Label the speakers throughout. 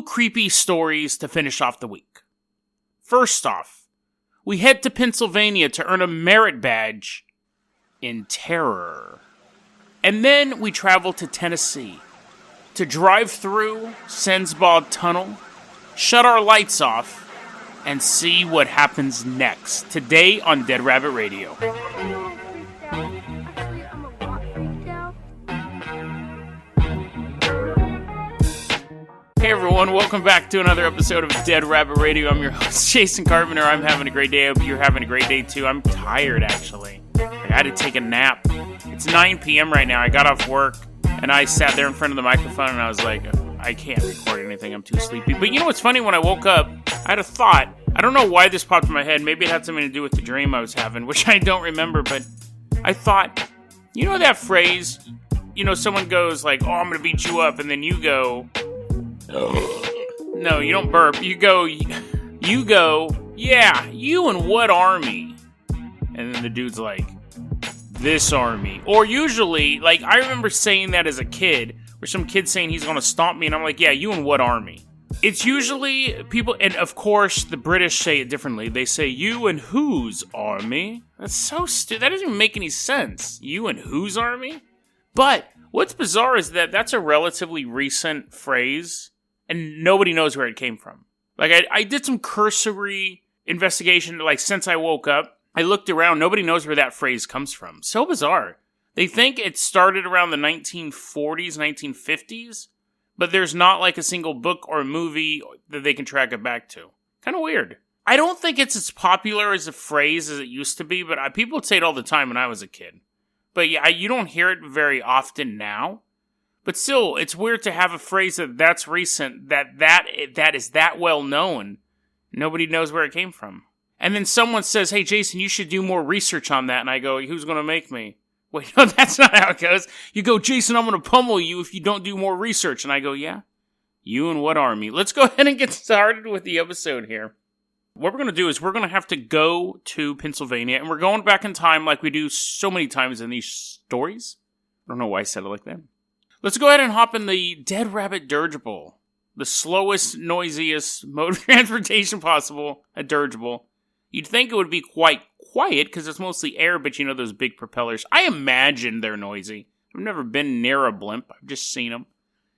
Speaker 1: 2 creepy stories to finish off the week. First off, we head to Pennsylvania to earn a merit badge in terror. And then we travel to Tennessee to drive through Sensabaugh Tunnel, shut our lights off, and see what happens next. Today on Dead Rabbit Radio. Hey everyone, welcome back to another episode of Dead Rabbit Radio. I'm your host, Jason Carpenter. I'm having a great day. I hope you're having a great day too. I'm tired, actually. I had to take a nap. It's 9 p.m. right now. I got off work, and I sat there in front of the microphone, and I was like, I can't record anything. I'm too sleepy. But you know what's funny? When I woke up, I had a thought. I don't know why this popped in my head. Maybe it had something to do with the dream I was having, which I don't remember, but I thought, you know that phrase? You know, someone goes like, oh, I'm going to beat you up, and then you go... No, you don't burp. You go, yeah, you and what army? And then the dude's like, this army. Or usually, like, I remember saying that as a kid, or some kid saying he's going to stomp me, and I'm like, yeah, you and what army? It's usually people, and of course, the British say it differently. They say, you and whose army? That's so stupid. That doesn't even make any sense. You and whose army? But what's bizarre is that that's a relatively recent phrase, and nobody knows where it came from. Like, I did some cursory investigation, like, since I woke up. I looked around. Nobody knows where that phrase comes from. So bizarre. They think it started around the 1940s, 1950s, but there's not, like, a single book or movie that they can track it back to. Kind of weird. I don't think it's as popular as a phrase as it used to be, but people would say it all the time when I was a kid. But yeah, you don't hear it very often now. But still, it's weird to have a phrase that's recent, that is that well known. Nobody knows where it came from. And then someone says, hey, Jason, you should do more research on that. And I go, who's going to make me? Wait, no, that's not how it goes. You go, Jason, I'm going to pummel you if you don't do more research. And I go, yeah? You and what army? Let's go ahead and get started with the episode here. What we're going to do is we're going to have to go to Pennsylvania. And we're going back in time like we do so many times in these stories. I don't know why I said it like that. Let's go ahead and hop in the Dead Rabbit dirigible. The slowest, noisiest mode of transportation possible, a dirigible. You'd think it would be quite quiet because it's mostly air, but you know those big propellers. I imagine they're noisy. I've never been near a blimp. I've just seen them.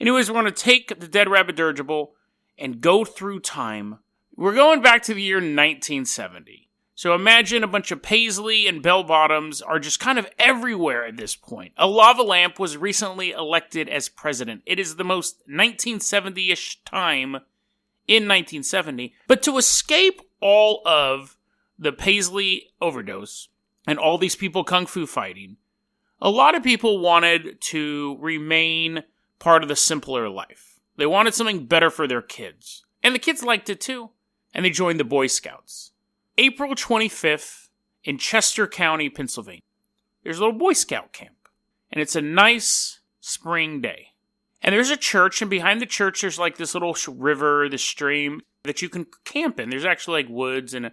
Speaker 1: Anyways, we're going to take the Dead Rabbit dirigible and go through time. We're going back to the year 1970. So imagine a bunch of paisley and bell-bottoms are just kind of everywhere at this point. A lava lamp was recently elected as president. It is the most 1970-ish time in 1970. But to escape all of the paisley overdose and all these people kung fu fighting, a lot of people wanted to remain part of the simpler life. They wanted something better for their kids. And the kids liked it too. And they joined the Boy Scouts. April 25th in Chester County, Pennsylvania. There's a little Boy Scout camp. And it's a nice spring day. And there's a church, and behind the church there's like this little river, this stream that you can camp in. There's actually like woods and a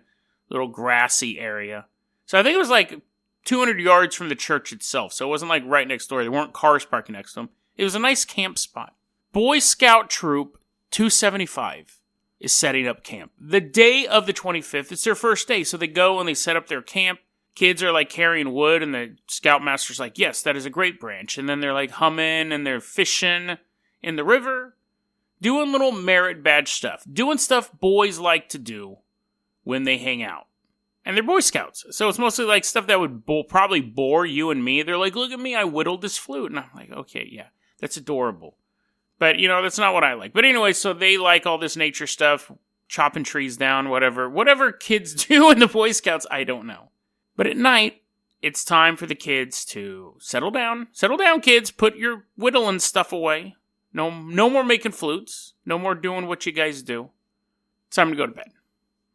Speaker 1: little grassy area. So I think it was like 200 yards from the church itself. So it wasn't like right next door. There weren't cars parking next to them. It was a nice camp spot. Boy Scout Troop 275 is setting up camp. The day of the 25th, it's their first day, so they go and they set up their camp. Kids are like carrying wood, and the scoutmaster's like, yes, that is a great branch. And then they're like humming, and they're fishing in the river, doing little merit badge stuff, doing stuff boys like to do when they hang out. And they're Boy Scouts, so it's mostly like stuff that would probably bore you and me. They're like, look at me, I whittled this flute. And I'm like, okay, yeah, that's adorable. But, you know, that's not what I like. But anyway, so they like all this nature stuff, chopping trees down, whatever. Whatever kids do in the Boy Scouts, I don't know. But at night, it's time for the kids to settle down. Settle down, kids. Put your whittling stuff away. No more making flutes. No more doing what you guys do. It's time to go to bed.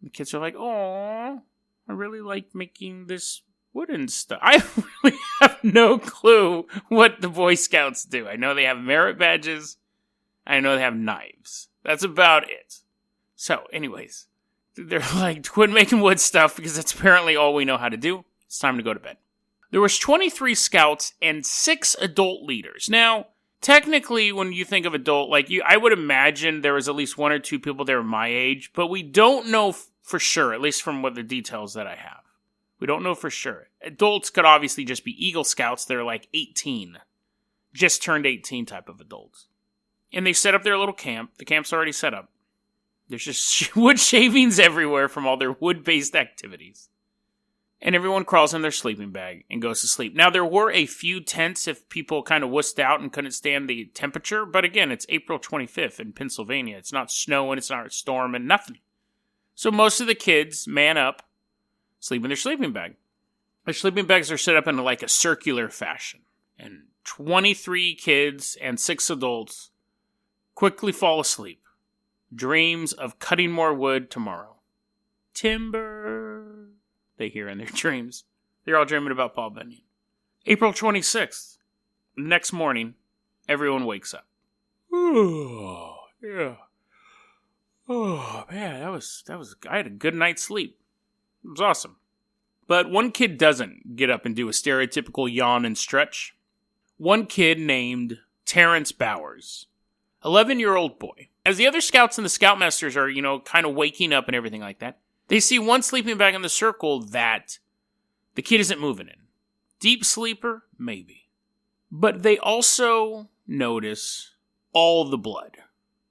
Speaker 1: The kids are like, oh, I really like making this wooden stuff. I really have no clue what the Boy Scouts do. I know they have merit badges. I know they have knives. That's about it. So, anyways, they're like, quit making wood stuff because that's apparently all we know how to do. It's time to go to bed. There was 23 scouts and 6 adult leaders. Now, Technically, when you think of adult, I would imagine there was at least one or two people there my age, but we don't know for sure, at least from what the details that I have. We don't know for sure. Adults could obviously just be Eagle Scouts. They're like 18. Just turned 18 type of adults. And they set up their little camp. The camp's already set up. There's just wood shavings everywhere from all their wood-based activities. And everyone crawls in their sleeping bag and goes to sleep. Now, there were a few tents if people kind of wussed out and couldn't stand the temperature. But again, it's April 25th in Pennsylvania. It's not snowing, it's not storming, nothing. So most of the kids man up, sleep in their sleeping bag. Their sleeping bags are set up in like a circular fashion. And 23 kids and 6 adults quickly fall asleep. Dreams of cutting more wood tomorrow. Timber, they hear in their dreams. They're all dreaming about Paul Bunyan. April 26th. Next morning, everyone wakes up. Oh, yeah. Oh, man, that was, I had a good night's sleep. It was awesome. But one kid doesn't get up and do a stereotypical yawn and stretch. One kid named Terrence Bowers. 11-year-old boy. As the other scouts and the scoutmasters are, kind of waking up and everything like that, they see one sleeping bag in the circle that the kid isn't moving in. Deep sleeper? Maybe. But they also notice all the blood.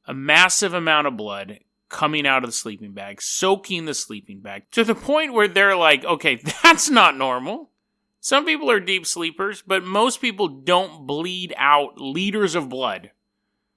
Speaker 1: A massive amount of blood coming out of the sleeping bag, soaking the sleeping bag, to the point where they're like, okay, that's not normal. Some people are deep sleepers, but most people don't bleed out liters of blood.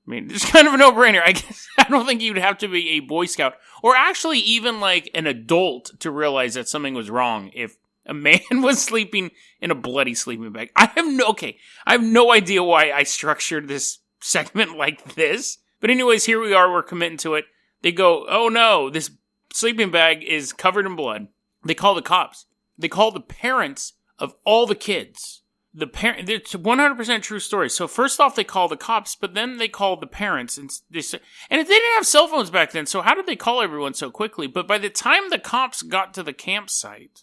Speaker 1: I mean, it's kind of a no-brainer. I guess I don't think you'd have to be a Boy Scout, or actually even like an adult, to realize that something was wrong if a man was sleeping in a bloody sleeping bag. I have no idea why I structured this segment like this. But anyways, here we are, we're committing to it. They go, oh no, this sleeping bag is covered in blood. They call the cops. They call the parents of all the kids. It's a 100% true story. So first off, they call the cops, but then they call the parents. And they didn't have cell phones back then, so how did they call everyone so quickly? But by the time the cops got to the campsite,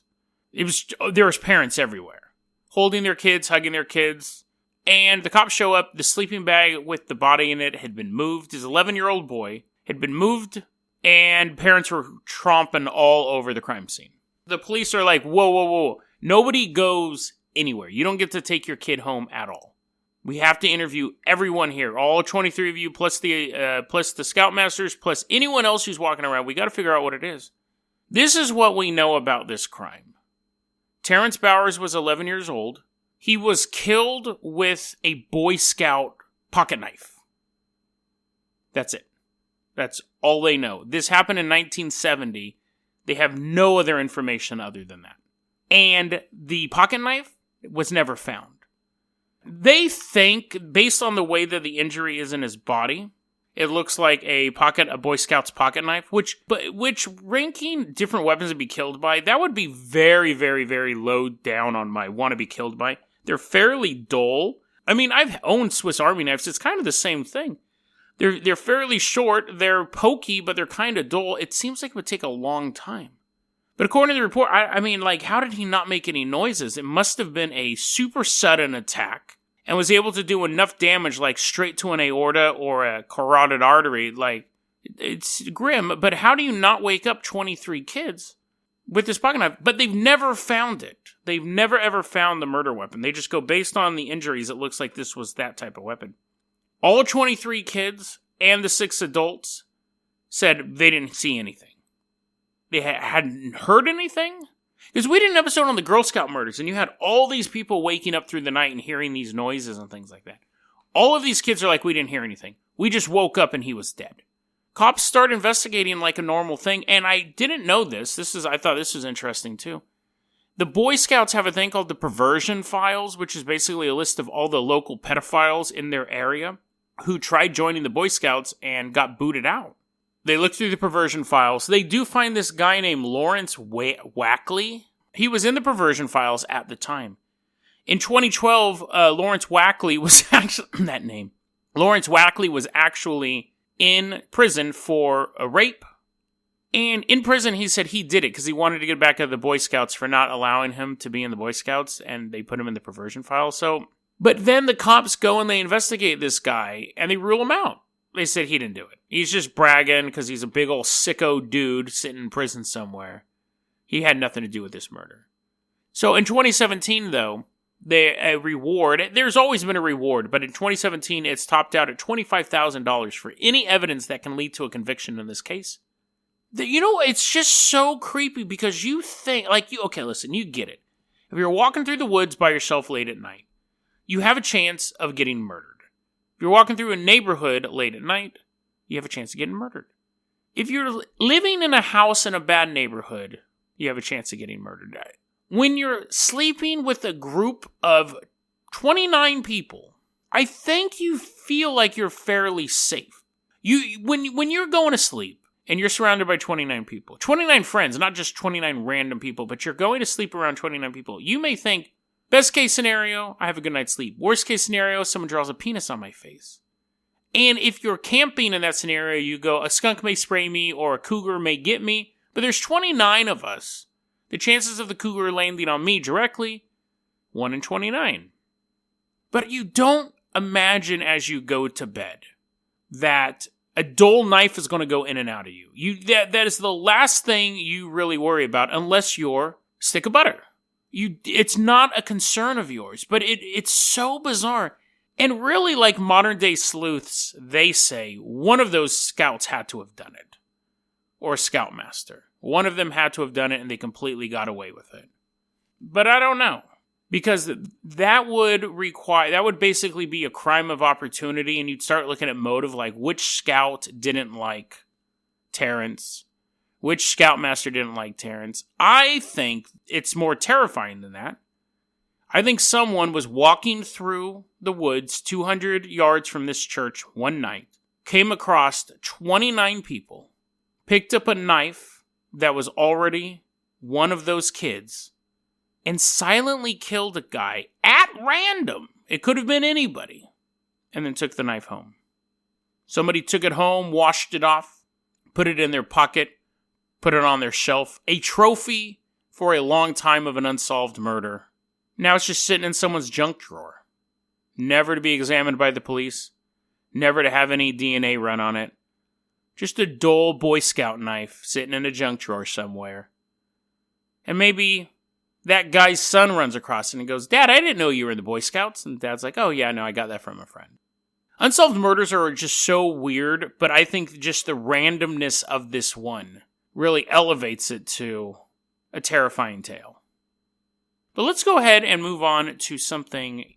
Speaker 1: there was parents everywhere, holding their kids, hugging their kids. And the cops show up. The sleeping bag with the body in it had been moved. His 11-year-old boy had been moved, and parents were tromping all over the crime scene. The police are like, whoa, whoa, whoa. Nobody goes anywhere. You don't get to take your kid home at all. We have to interview everyone here, all 23 of you, plus the Scoutmasters, plus anyone else who's walking around. We got to figure out what it is. This is what we know about this crime. Terrence Bowers was 11 years old. He was killed with a Boy Scout pocket knife. That's it. That's all they know. This happened in 1970. They have no other information other than that. And the pocket knife was never found. They think, based on the way that the injury is in his body, it looks like a Boy Scout's pocket knife, which ranking different weapons to be killed by, that would be very, very, very low down on my want to be killed by. They're fairly dull. I mean, I've owned Swiss Army knives. It's kind of the same thing. They're fairly short. They're pokey, but they're kind of dull. It seems like it would take a long time. But according to the report, I mean, how did he not make any noises? It must have been a super sudden attack and was able to do enough damage, straight to an aorta or a carotid artery. It's grim, but how do you not wake up 23 kids with this pocket knife? But they've never found it. They've never, ever found the murder weapon. They just go, based on the injuries, it looks like this was that type of weapon. All 23 kids and the 6 adults said they didn't see anything. They hadn't heard anything? Because we did an episode on the Girl Scout murders, and you had all these people waking up through the night and hearing these noises and things like that. All of these kids are like, we didn't hear anything. We just woke up and he was dead. Cops start investigating like a normal thing, and I didn't know this. I thought this was interesting too. The Boy Scouts have a thing called the Perversion Files, which is basically a list of all the local pedophiles in their area who tried joining the Boy Scouts and got booted out. They look through the Perversion Files. They do find this guy named Lawrence Wackley. He was in the Perversion Files at the time. In 2012, Lawrence Wackley was actually... that name. Lawrence Wackley was actually in prison for a rape. And in prison, he said he did it because he wanted to get back at the Boy Scouts for not allowing him to be in the Boy Scouts, and they put him in the Perversion Files. So But then the cops go and they investigate this guy, and they rule him out. They said he didn't do it. He's just bragging because he's a big old sicko dude sitting in prison somewhere. He had nothing to do with this murder. So in 2017, though, a reward, there's always been a reward, but in 2017, it's topped out at $25,000 for any evidence that can lead to a conviction in this case. It's just so creepy because you think, okay, listen, you get it. If you're walking through the woods by yourself late at night, you have a chance of getting murdered. If you're walking through a neighborhood late at night, you have a chance of getting murdered. If you're living in a house in a bad neighborhood, you have a chance of getting murdered. When you're sleeping with a group of 29 people, I think you feel like you're fairly safe. When you're going to sleep and you're surrounded by 29 people, 29 friends, not just 29 random people, but you're going to sleep around 29 people, you may think, best case scenario, I have a good night's sleep. Worst case scenario, someone draws a penis on my face. And if you're camping in that scenario, you go, a skunk may spray me or a cougar may get me, but there's 29 of us. The chances of the cougar landing on me directly, 1 in 29. But you don't imagine as you go to bed that a dull knife is going to go in and out of you. That is the last thing you really worry about unless you're stick of butter. It's not a concern of yours, but it's so bizarre. And really, like modern day sleuths, they say one of those scouts had to have done it. Or a scoutmaster. One of them had to have done it and they completely got away with it. But I don't know. Because that would basically be a crime of opportunity, and you'd start looking at motive, like which scout didn't like Terrence, which scoutmaster didn't like Terrence. I think it's more terrifying than that. I think someone was walking through the woods 200 yards from this church one night, came across 29 people, picked up a knife that was already one of those kids, and silently killed a guy at random. It could have been anybody. And then took the knife home. Somebody took it home, washed it off, put it in their pocket, put it on their shelf. A trophy for a long time of an unsolved murder. Now it's just sitting in someone's junk drawer. Never to be examined by the police. Never to have any DNA run on it. Just a dull Boy Scout knife sitting in a junk drawer somewhere. And maybe that guy's son runs across it and goes, "Dad, I didn't know you were in the Boy Scouts." And Dad's like, "Oh yeah, no, I got that from a friend." Unsolved murders are just so weird, but I think just the randomness of this one really elevates it to a terrifying tale. But let's go ahead and move on to something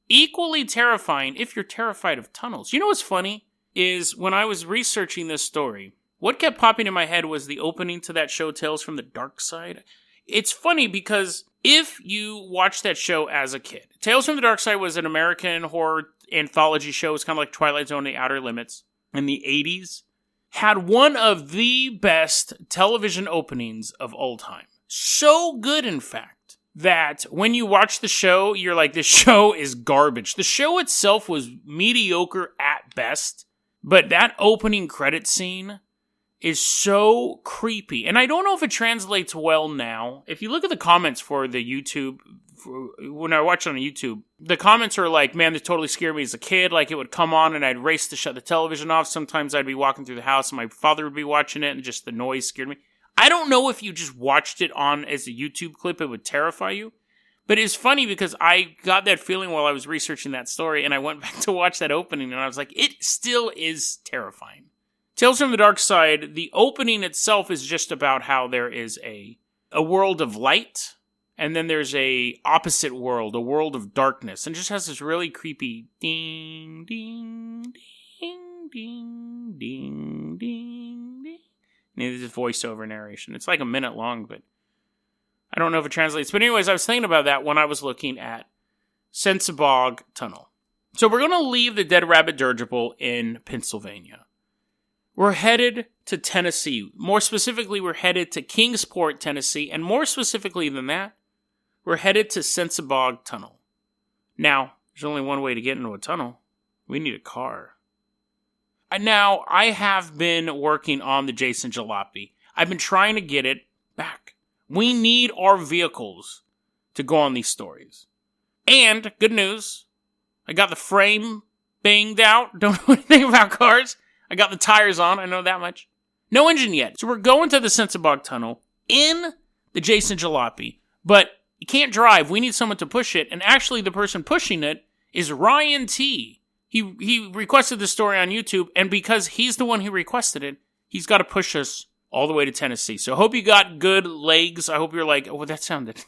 Speaker 1: equally terrifying if you're terrified of tunnels. You know what's funny? Is when I was researching this story, what kept popping in my head was the opening to that show, Tales from the Darkside. It's funny because if you watched that show as a kid, Tales from the Darkside was an American horror anthology show. It's kind of like Twilight Zone, The Outer Limits in the 80s. Had one of the best television openings of all time. So good, in fact, that when you watch the show, you're like, this show is garbage. The show itself was mediocre at best, but that opening credit scene is so creepy. And I don't know if it translates well now. If you look at the comments for the YouTube, when I watch it on YouTube, the comments are like, man, this totally scared me as a kid. Like, it would come on and I'd race to shut the television off. Sometimes I'd be walking through the house and my father would be watching it and just the noise scared me. I don't know if you just watched it on as a YouTube clip, it would terrify you. But it's funny because I got that feeling while I was researching that story and I went back to watch that opening and I was like, it still is terrifying. Tales from the Darkside, the opening itself is just about how there is a world of light, and then there's a opposite world, a world of darkness, and just has this really creepy ding, ding, ding, ding, ding, ding, ding. And it's voiceover narration. It's like a minute long, but I don't know if it translates. But anyways, I was thinking about that when I was looking at Sensabaugh Tunnel. So we're going to leave the Dead Rabbit Dirigible in Pennsylvania. We're headed to Tennessee. More specifically, we're headed to Kingsport, Tennessee. And more specifically than that, we're headed to Sensabaugh Tunnel. Now, there's only one way to get into a tunnel. We need a car. Now, I have been working on the Jason Jalopy. I've been trying to get it back. We need our vehicles to go on these stories. And, good news, I got the frame banged out. Don't know anything about cars. I got the tires on. I know that much. No engine yet. So we're going to the Sensabaugh Tunnel in the Jason Jalopy. But you can't drive. We need someone to push it. And actually, the person pushing it is Ryan T. He requested this story on YouTube. And because he's the one who requested it, he's got to push us all the way to Tennessee. So I hope you got good legs. I hope you're like, oh, that sounded.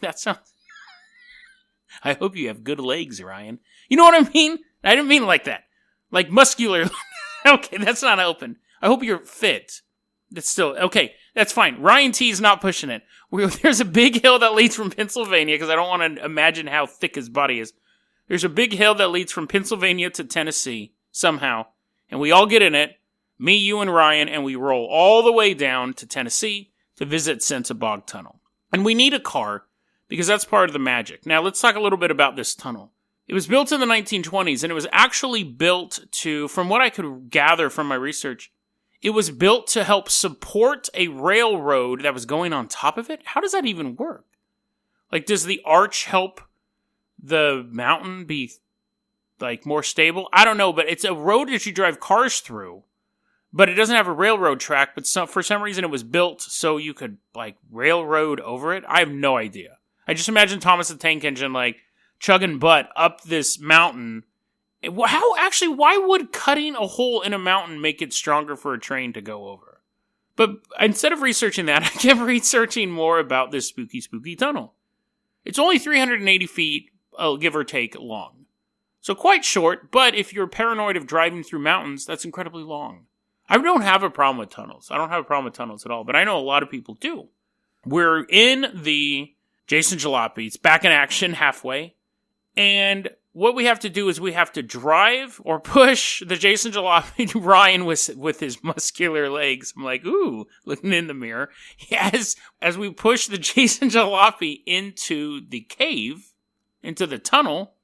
Speaker 1: I hope you have good legs, Ryan. You know what I mean? I didn't mean like that. Like muscular. Okay, that's not open. I hope you're fit. That's still, okay, that's fine. Ryan T is not pushing it. There's a big hill that leads from Pennsylvania, because I don't want to imagine how thick his body is. There's a big hill that leads from Pennsylvania to Tennessee, somehow. And we all get in it, me, you, and Ryan, and we roll all the way down to Tennessee to visit Sensabaugh Tunnel. And we need a car, because that's part of the magic. Now, let's talk a little bit about this tunnel. It was built in the 1920s, and it was actually built to, from what I could gather from my research, it was built to help support a railroad that was going on top of it? How does that even work? Like, does the arch help the mountain be, like, more stable? I don't know, but it's a road that you drive cars through, but it doesn't have a railroad track, but for some reason it was built so you could, like, railroad over it? I have no idea. I just imagine Thomas the Tank Engine, like, chugging butt up this mountain. Why would cutting a hole in a mountain make it stronger for a train to go over? But instead of researching that, I kept researching more about this spooky, spooky tunnel. It's only 380 feet, give or take, long. So quite short, but if you're paranoid of driving through mountains, that's incredibly long. I don't have a problem with tunnels. I don't have a problem with tunnels at all, but I know a lot of people do. We're in the Jason Jalopy. It's back in action halfway. And what we have to do is we have to drive or push the Jason Jalopy to Ryan with his muscular legs. I'm like, ooh, looking in the mirror. As we push the Jason Jalopy into the cave, into the tunnel.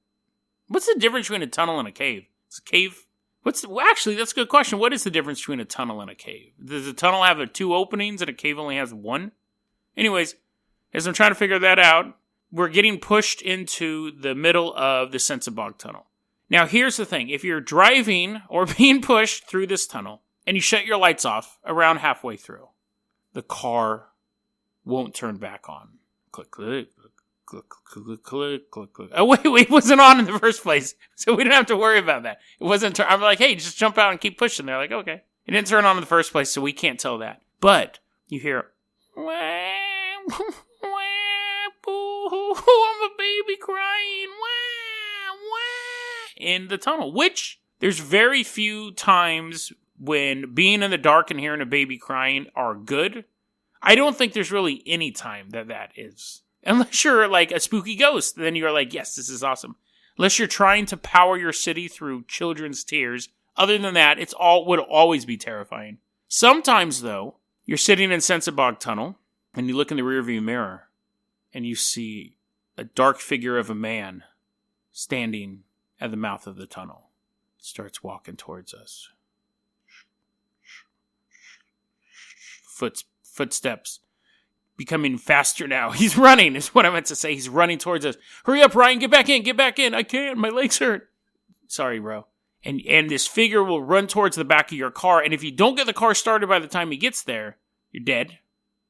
Speaker 1: What's the difference between a tunnel and a cave? It's a cave. Actually, that's a good question. What is the difference between a tunnel and a cave? Does a tunnel have 2 openings and a cave only has 1? Anyways, as I'm trying to figure that out, we're getting pushed into the middle of the Sensabaugh Tunnel. Now, here's the thing. If you're driving or being pushed through this tunnel and you shut your lights off around halfway through, the car won't turn back on. Click, click, click, click, click, click, click. Oh, wait, it wasn't on in the first place, so we didn't have to worry about that. It wasn't. I'm like, hey, just jump out and keep pushing. They're like, okay. It didn't turn on in the first place, so we can't tell that. But you hear, I'm a baby crying, wah, wah, in the tunnel, which there's very few times when being in the dark and hearing a baby crying are good. I don't think there's really any time that is. Unless you're like a spooky ghost, then you're like, yes, this is awesome. Unless you're trying to power your city through children's tears. Other than that, would always be terrifying. Sometimes, though, you're sitting in Sensabaugh Tunnel, and you look in the rearview mirror, and you see a dark figure of a man standing at the mouth of the tunnel. Starts walking towards us. Footsteps becoming faster now. He's running, is what I meant to say. He's running towards us. Hurry up, Ryan, get back in. I can't, my legs hurt. Sorry, bro. And this figure will run towards the back of your car, and if you don't get the car started by the time he gets there, you're dead.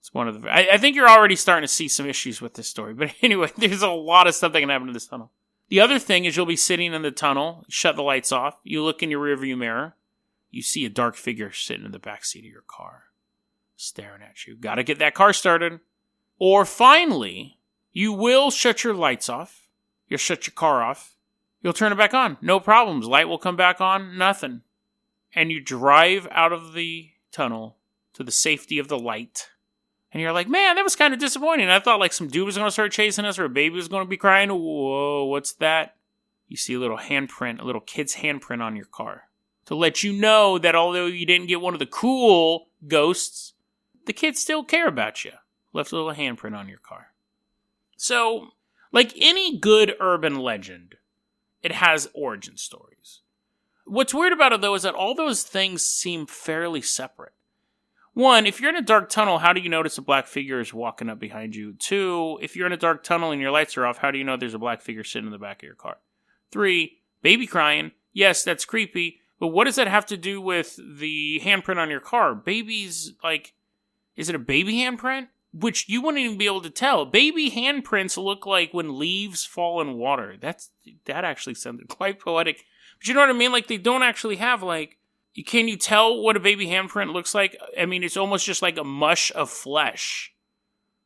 Speaker 1: It's one of the... I think you're already starting to see some issues with this story. But anyway, there's a lot of stuff that can happen in this tunnel. The other thing is you'll be sitting in the tunnel, shut the lights off, you look in your rearview mirror, you see a dark figure sitting in the backseat of your car, staring at you. Gotta get that car started. Or finally, you will shut your lights off, you'll shut your car off, you'll turn it back on. No problems. Light will come back on, nothing. And you drive out of the tunnel to the safety of the light. And you're like, man, that was kind of disappointing. I thought like some dude was going to start chasing us or a baby was going to be crying. Whoa, what's that? You see a little handprint, a little kid's handprint on your car. To let you know that although you didn't get one of the cool ghosts, the kids still care about you. Left a little handprint on your car. So, like any good urban legend, it has origin stories. What's weird about it, though, is that all those things seem fairly separate. One, if you're in a dark tunnel, how do you notice a black figure is walking up behind you? 2, if you're in a dark tunnel and your lights are off, how do you know there's a black figure sitting in the back of your car? 3, Baby crying, yes, that's creepy, but what does that have to do with the handprint on your car? Babies, like, is it a baby handprint? Which you wouldn't even be able to tell. Baby handprints look like when leaves fall in water. That actually sounded quite poetic. But you know what I mean? Like, they don't actually have, like, can you tell what a baby handprint looks like? I mean, it's almost just like a mush of flesh.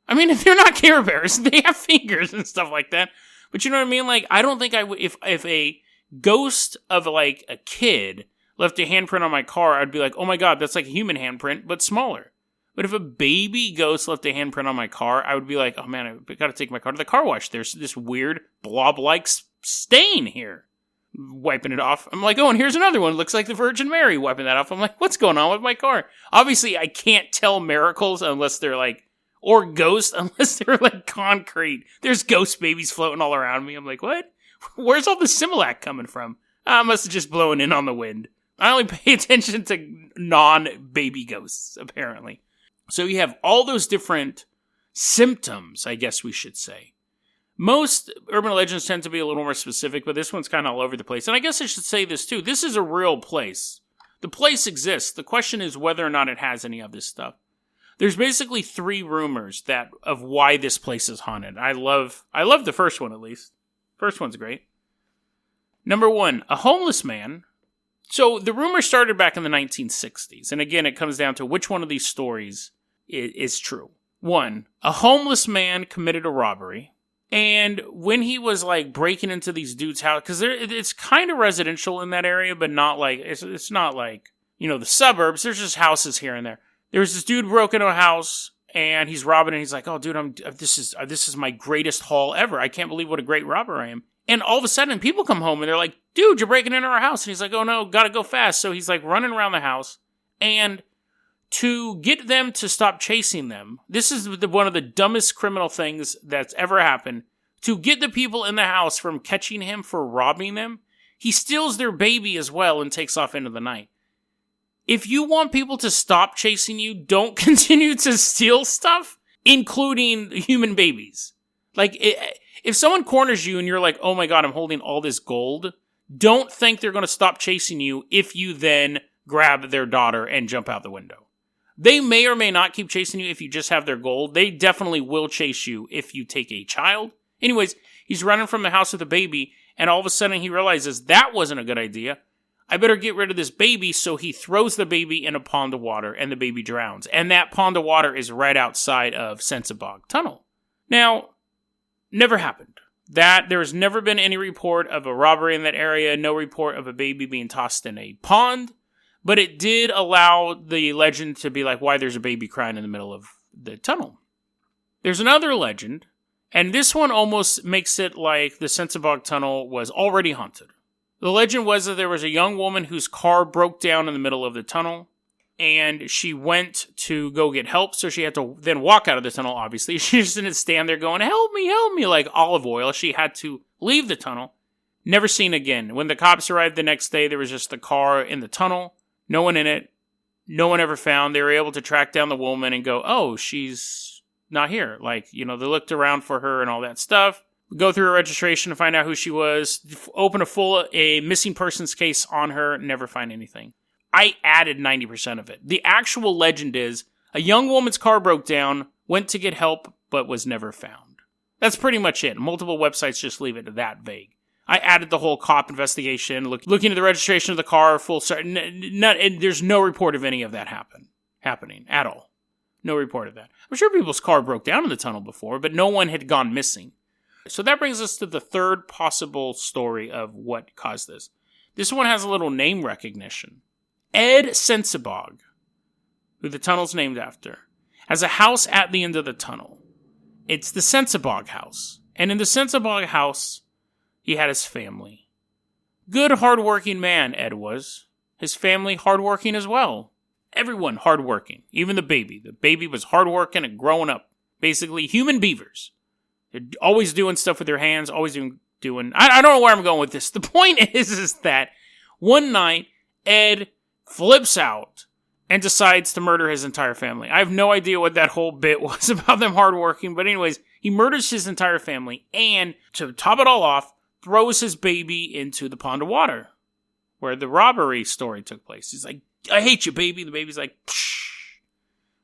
Speaker 1: I mean, if they're not Care Bears, they have fingers and stuff like that. But you know what I mean? Like, I don't think I would, if a ghost of, like, a kid left a handprint on my car, I'd be like, oh my god, that's like a human handprint, but smaller. But if a baby ghost left a handprint on my car, I would be like, oh man, I've got to take my car to the car wash. There's this weird blob-like stain here. Wiping it off. I'm like, oh, and here's another one. Looks like the Virgin Mary. Wiping that off. I'm like, what's going on with my car? Obviously, I can't tell miracles unless they're like, or ghosts unless they're like concrete. There's ghost babies floating all around me. I'm like, what? Where's all the Similac coming from? I must have just blown in on the wind. I only pay attention to non-baby ghosts, apparently. So you have all those different symptoms, I guess we should say. Most urban legends tend to be a little more specific, but this one's kind of all over the place. And I guess I should say this too. This is a real place. The place exists. The question is whether or not it has any of this stuff. There's basically 3 rumors of why this place is haunted. I love the first one, at least. First one's great. Number 1, a homeless man. So the rumor started back in the 1960s. And again, it comes down to which one of these stories is true. 1, a homeless man committed a robbery. And when he was like breaking into these dudes' house, because it's kind of residential in that area, but not like, it's not like, the suburbs. There's just houses here and there. There's this dude broke into a house and he's robbing and he's like, oh dude, this is my greatest haul ever. I can't believe what a great robber I am. And all of a sudden people come home and they're like, dude, you're breaking into our house. And he's like, oh no, gotta go fast. So he's like running around the house, and to get them to stop chasing them, this is one of the dumbest criminal things that's ever happened. To get the people in the house from catching him for robbing them, he steals their baby as well and takes off into the night. If you want people to stop chasing you, don't continue to steal stuff, including human babies. Like, if someone corners you and you're like, oh my god, I'm holding all this gold, don't think they're going to stop chasing you if you then grab their daughter and jump out the window. They may or may not keep chasing you if you just have their gold. They definitely will chase you if you take a child. Anyways, he's running from the house with a baby, and all of a sudden he realizes that wasn't a good idea. I better get rid of this baby, so he throws the baby in a pond of water, and the baby drowns. And that pond of water is right outside of Sensabaugh Tunnel. Now, never happened. There's never been any report of a robbery in that area, no report of a baby being tossed in a pond. But it did allow the legend to be like, why there's a baby crying in the middle of the tunnel. There's another legend, and this one almost makes it like the Sensabaugh Tunnel was already haunted. The legend was that there was a young woman whose car broke down in the middle of the tunnel, and she went to go get help, so she had to then walk out of the tunnel, obviously. She just didn't stand there going, help me, like olive oil. She had to leave the tunnel. Never seen again. When the cops arrived the next day, there was just the car in the tunnel. No one in it. No one ever found. They were able to track down the woman and go, oh, she's not here. Like, they looked around for her and all that stuff. Go through her registration to find out who she was. Open a missing persons case on her. Never find anything. I added 90% of it. The actual legend is a young woman's car broke down, went to get help, but was never found. That's pretty much it. Multiple websites just leave it that vague. I added the whole cop investigation, looking at the registration of the car, there's no report of any of that happening at all. No report of that. I'm sure people's car broke down in the tunnel before, but no one had gone missing. So that brings us to the third possible story of what caused this. This one has a little name recognition. Ed Sensabaugh, who the tunnel's named after, has a house at the end of the tunnel. It's the Sensabaugh house. And in the Sensabaugh house, he had his family. Good, hardworking man, Ed was. His family hardworking as well. Everyone hardworking. Even the baby. The baby was hardworking and growing up. Basically, human beavers. They're always doing stuff with their hands, always doing... I don't know where I'm going with this. The point is that one night, Ed flips out and decides to murder his entire family. I have no idea what that whole bit was about them hardworking, but anyways, he murders his entire family, and to top it all off, throws his baby into the pond of water where the robbery story took place. He's like, I hate you, baby. The baby's like, psh,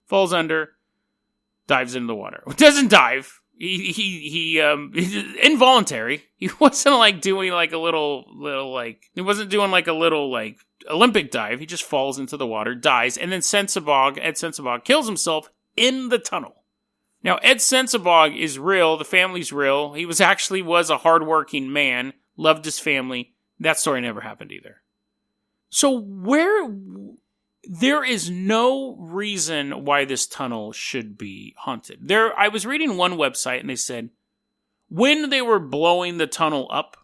Speaker 1: falls under, dives into the water. It doesn't dive. He involuntary. He wasn't like doing like a little he wasn't doing like a little like Olympic dive. He just falls into the water, dies, and then Ed Sensabaugh kills himself in the tunnel. Now, Ed Sensabaugh is real. The family's real. He was a hardworking man, loved his family. That story never happened either. So there is no reason why this tunnel should be haunted. I was reading one website and they said when they were blowing the tunnel up,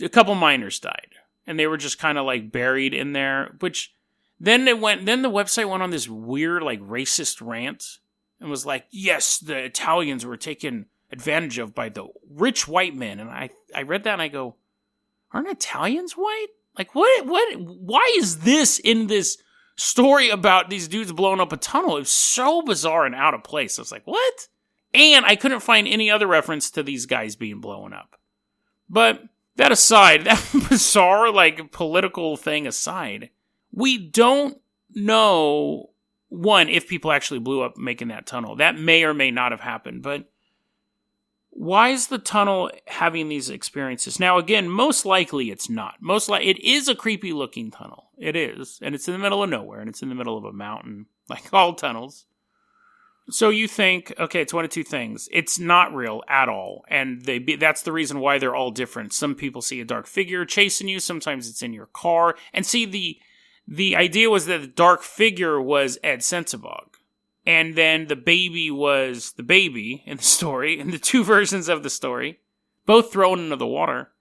Speaker 1: a couple miners died and they were just kind of like buried in there, which then the website went on this weird like racist rant and was like, yes, the Italians were taken advantage of by the rich white men. And I read that and I go, aren't Italians white? Like why is this in this story about these dudes blowing up a tunnel? It was so bizarre and out of place. I was like, what? And I couldn't find any other reference to these guys being blown up. But that aside, that bizarre, like, political thing aside, we don't know, one, if people actually blew up making that tunnel. That may or may not have happened, but why is the tunnel having these experiences? Now, again, most likely it's not. It is a creepy looking tunnel. It is. And it's in the middle of nowhere, and it's in the middle of a mountain, like all tunnels. So you think, okay, it's one of two things. It's not real at all. And that's the reason why they're all different. Some people see a dark figure chasing you. Sometimes it's in your car. And see, the idea was that the dark figure was Ed Sensabaugh. And then the baby was the baby in the story, in the two versions of the story, both thrown into the water.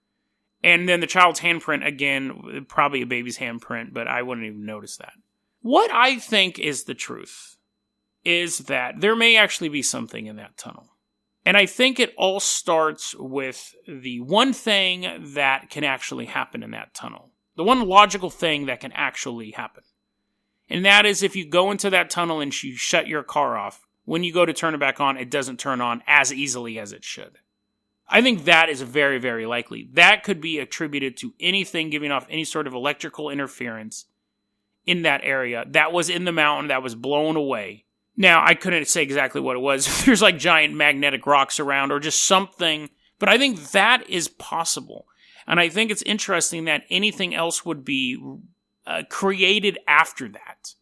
Speaker 1: And then the child's handprint, again, probably a baby's handprint, but I wouldn't even notice that. What I think is the truth is that there may actually be something in that tunnel. And I think it all starts with the one thing that can actually happen in that tunnel. The one logical thing that can actually happen. And that is if you go into that tunnel and you shut your car off, when you go to turn it back on, it doesn't turn on as easily as it should. I think that is very, very likely. That could be attributed to anything giving off any sort of electrical interference in that area that was in the mountain that was blown away. Now, I couldn't say exactly what it was. There's like giant magnetic rocks around or just something. But I think that is possible. And I think it's interesting that anything else would be created after that.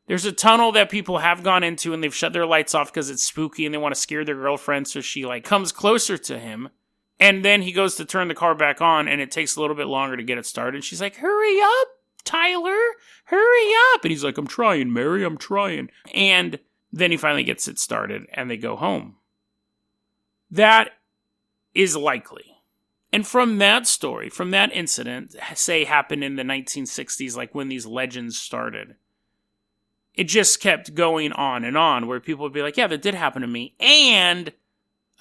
Speaker 1: There's a tunnel that people have gone into and they've shut their lights off because it's spooky and they want to scare their girlfriend, so she like comes closer to him and then he goes to turn the car back on and it takes a little bit longer to get it started. She's like, hurry up, Tyler, hurry up. And he's like, I'm trying, Mary, I'm trying. And then he finally gets it started and they go home. That is likely. And from that story, from that incident, say happened in the 1960s, like when these legends started, it just kept going on, where people would be like, yeah, that did happen to me, and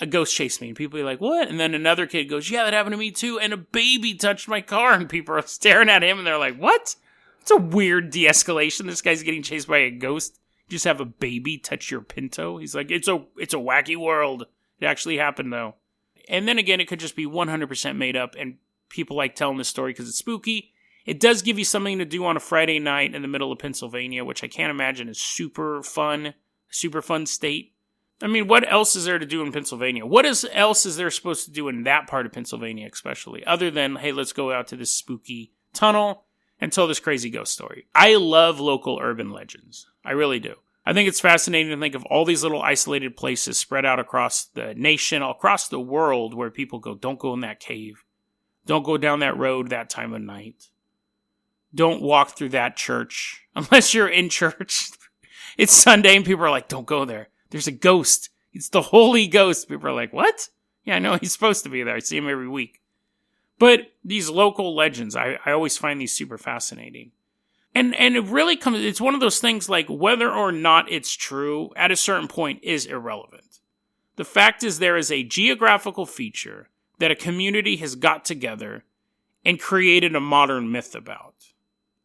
Speaker 1: a ghost chased me, and people would be like, what? And then another kid goes, yeah, that happened to me too, and a baby touched my car, and people are staring at him, and they're like, what? It's a weird de-escalation. This guy's getting chased by a ghost. You just have a baby touch your Pinto. He's like, it's a wacky world. It actually happened, though. And then again, it could just be 100% made up, and people like telling this story because it's spooky. It does give you something to do on a Friday night in the middle of Pennsylvania, which I can't imagine is super fun state. I mean, what else is there to do in Pennsylvania? Else is there supposed to do in that part of Pennsylvania, especially, other than, hey, let's go out to this spooky tunnel and tell this crazy ghost story. I love local urban legends. I really do. I think it's fascinating to think of all these little isolated places spread out across the nation, across the world, where people go, don't go in that cave. Don't go down that road that time of night. Don't walk through that church. Unless you're in church. It's Sunday and people are like, don't go there. There's a ghost. It's the Holy Ghost. People are like, what? Yeah, I know he's supposed to be there. I see him every week. But these local legends, I always find these super fascinating. And it really comes, it's one of those things like whether or not it's true at a certain point is irrelevant. The fact is there is a geographical feature that a community has got together and created a modern myth about.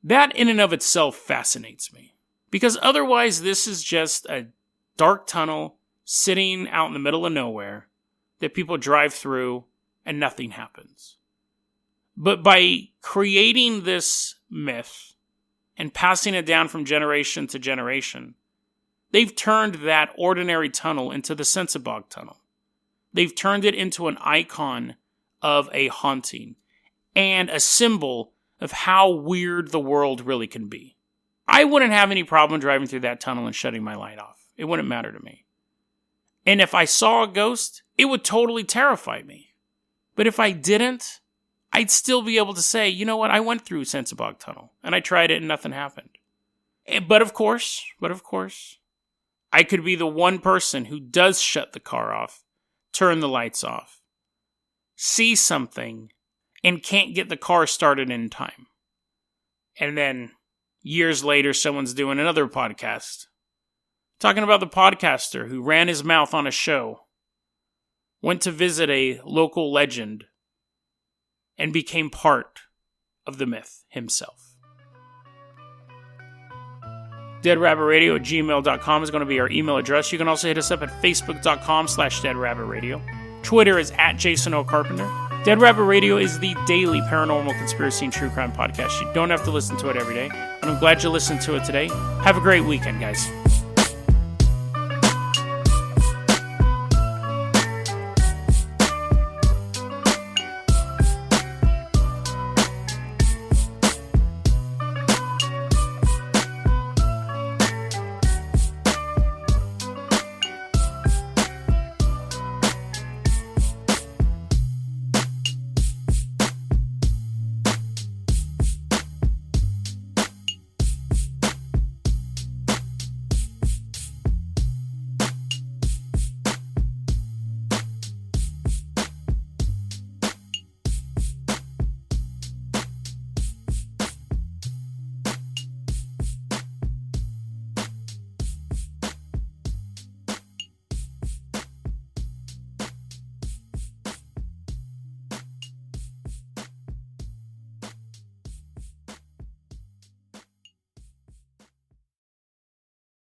Speaker 1: That in and of itself fascinates me. Because otherwise this is just a dark tunnel sitting out in the middle of nowhere that people drive through and nothing happens. But by creating this myth and passing it down from generation to generation, they've turned that ordinary tunnel into the Sensabaugh Tunnel. They've turned it into an icon of a haunting and a symbol of how weird the world really can be. I wouldn't have any problem driving through that tunnel and shutting my light off. It wouldn't matter to me. And if I saw a ghost, it would totally terrify me. But if I didn't, I'd still be able to say, you know what, I went through Sensabaugh Tunnel, and I tried it and nothing happened. But of course, I could be the one person who does shut the car off, turn the lights off, see something, and can't get the car started in time. And then, years later, someone's doing another podcast, talking about the podcaster who ran his mouth on a show, went to visit a local legend, and became part of the myth himself. DeadRabbitRadio@gmail.com is going to be our email address. You can also hit us up at Facebook.com/DeadRabbitRadio. Twitter is @JasonO'Carpenter. Dead Rabbit Radio is the daily paranormal conspiracy and true crime podcast. You don't have to listen to it every day, but I'm glad you listened to it today. Have a great weekend, guys.